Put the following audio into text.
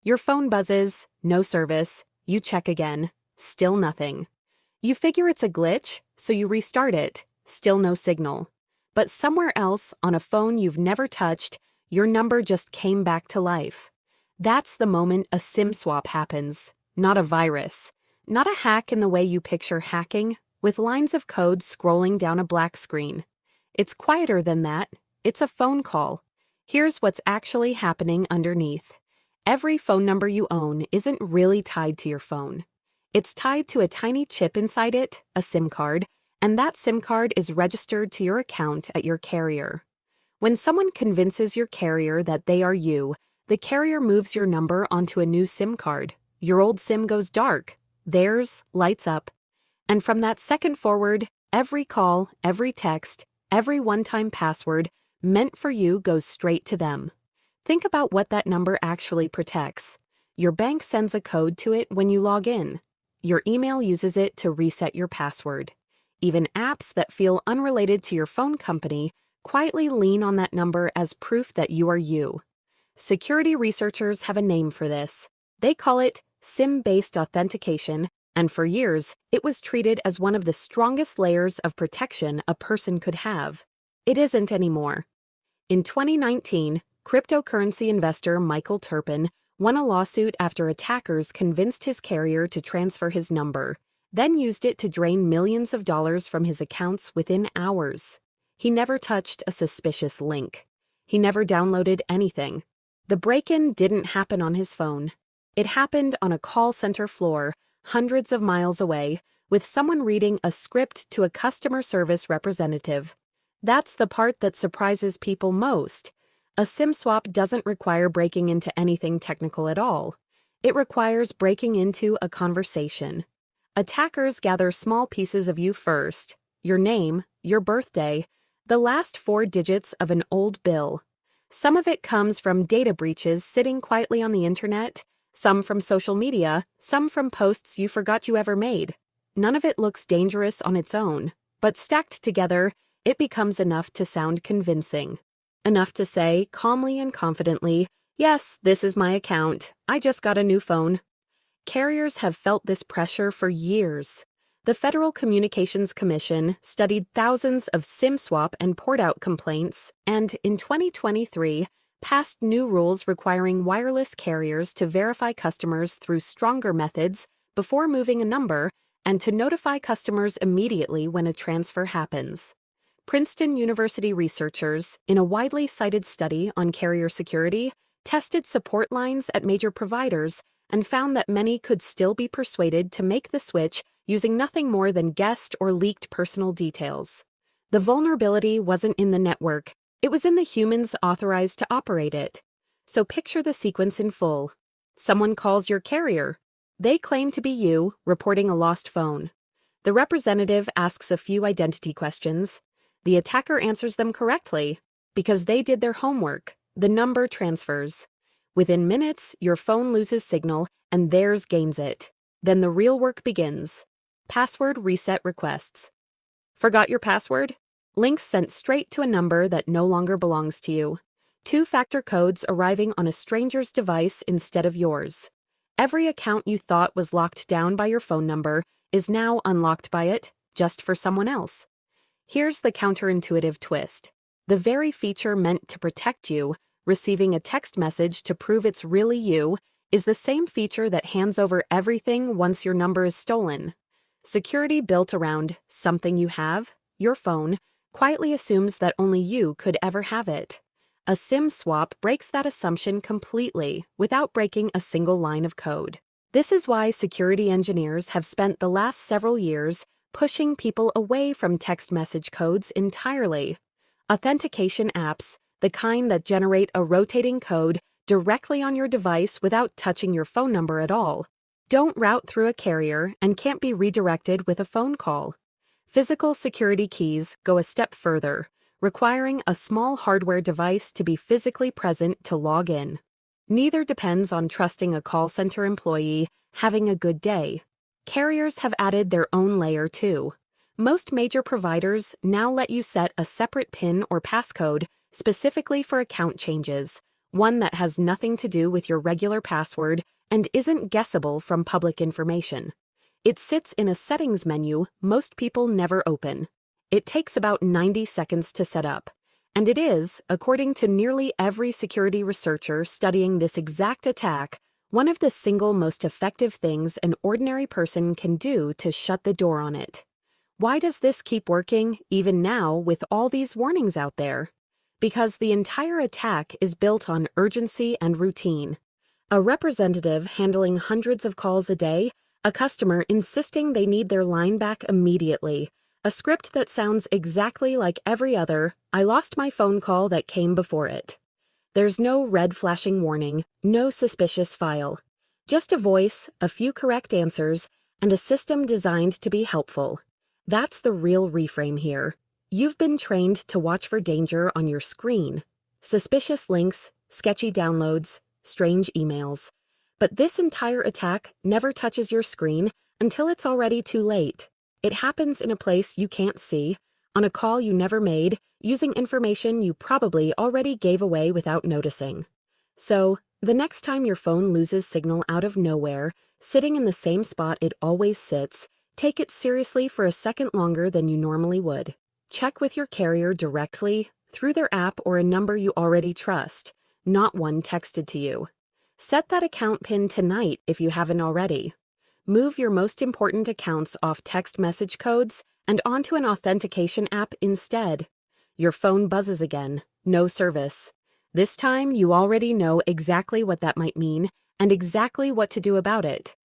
Your phone buzzes, no service, you check again, still nothing. You figure it's a glitch, so you restart it, still no signal. But somewhere else, on a phone you've never touched, your number just came back to life. That's the moment a SIM swap happens, not a virus. Not a hack in the way you picture hacking, with lines of code scrolling down a black screen. It's quieter than that. It's a phone call. Here's what's actually happening underneath. Every phone number you own isn't really tied to your phone. It's tied to a tiny chip inside it, a SIM card, and that SIM card is registered to your account at your carrier. When someone convinces your carrier that they are you, the carrier moves your number onto a new SIM card. Your old SIM goes dark. Theirs lights up. And from that second forward, every call, every text, every one-time password meant for you goes straight to them. Think about what that number actually protects. Your bank sends a code to it when you log in. Your email uses it to reset your password. Even apps that feel unrelated to your phone company quietly lean on that number as proof that you are you. Security researchers have a name for this. They call it SIM-based authentication, and for years, it was treated as one of the strongest layers of protection a person could have. It isn't anymore. In 2019, cryptocurrency investor Michael Turpin won a lawsuit after attackers convinced his carrier to transfer his number, then used it to drain millions of dollars from his accounts within hours. He never touched a suspicious link. He never downloaded anything. The break-in didn't happen on his phone. It happened on a call center floor, hundreds of miles away, with someone reading a script to a customer service representative. That's the part that surprises people most. A SIM swap doesn't require breaking into anything technical at all. It requires breaking into a conversation. Attackers gather small pieces of you first: your name, your birthday, the last 4 digits of an old bill. Some of it comes from data breaches sitting quietly on the internet, some from social media, some from posts you forgot you ever made. None of it looks dangerous on its own, but stacked together, it becomes enough to sound convincing. Enough to say, calmly and confidently, "Yes, this is my account. I just got a new phone." Carriers have felt this pressure for years. The Federal Communications Commission studied thousands of SIM swap and port-out complaints, and in 2023, passed new rules requiring wireless carriers to verify customers through stronger methods before moving a number and to notify customers immediately when a transfer happens. Princeton University researchers, in a widely cited study on carrier security, tested support lines at major providers and found that many could still be persuaded to make the switch using nothing more than guessed or leaked personal details. The vulnerability wasn't in the network. It was in the humans authorized to operate it. So picture the sequence in full. Someone calls your carrier. They claim to be you, reporting a lost phone. The representative asks a few identity questions. The attacker answers them correctly. Because they did their homework, the number transfers. Within minutes, your phone loses signal and theirs gains it. Then the real work begins. Password reset requests. Forgot your password? Links sent straight to a number that no longer belongs to you. 2-factor codes arriving on a stranger's device instead of yours. Every account you thought was locked down by your phone number is now unlocked by it, just for someone else. Here's the counterintuitive twist. The very feature meant to protect you, receiving a text message to prove it's really you, is the same feature that hands over everything once your number is stolen. Security built around something you have, your phone, quietly assumes that only you could ever have it. A SIM swap breaks that assumption completely without breaking a single line of code. This is why security engineers have spent the last several years pushing people away from text message codes entirely. Authentication apps, the kind that generate a rotating code directly on your device without touching your phone number at all, don't route through a carrier and can't be redirected with a phone call. Physical security keys go a step further, requiring a small hardware device to be physically present to log in. Neither depends on trusting a call center employee having a good day. Carriers have added their own layer too. Most major providers now let you set a separate PIN or passcode specifically for account changes, one that has nothing to do with your regular password and isn't guessable from public information. It sits in a settings menu most people never open. It takes about 90 seconds to set up, and it is, according to nearly every security researcher studying this exact attack, one of the single most effective things an ordinary person can do to shut the door on it. Why does this keep working, even now, with all these warnings out there? Because the entire attack is built on urgency and routine. A representative handling hundreds of calls a day, a customer insisting they need their line back immediately, a script that sounds exactly like every other "I lost my phone call" that came before it. There's no red flashing warning, no suspicious file. Just a voice, a few correct answers, and a system designed to be helpful. That's the real reframe here. You've been trained to watch for danger on your screen. Suspicious links, sketchy downloads, strange emails. But this entire attack never touches your screen until it's already too late. It happens in a place you can't see, on a call you never made, using information you probably already gave away without noticing. So, the next time your phone loses signal out of nowhere, sitting in the same spot it always sits, take it seriously for a second longer than you normally would. Check with your carrier directly, through their app or a number you already trust, not one texted to you. Set that account PIN tonight if you haven't already. Move your most important accounts off text message codes and onto an authentication app instead. Your phone buzzes again, no service. This time you already know exactly what that might mean and exactly what to do about it.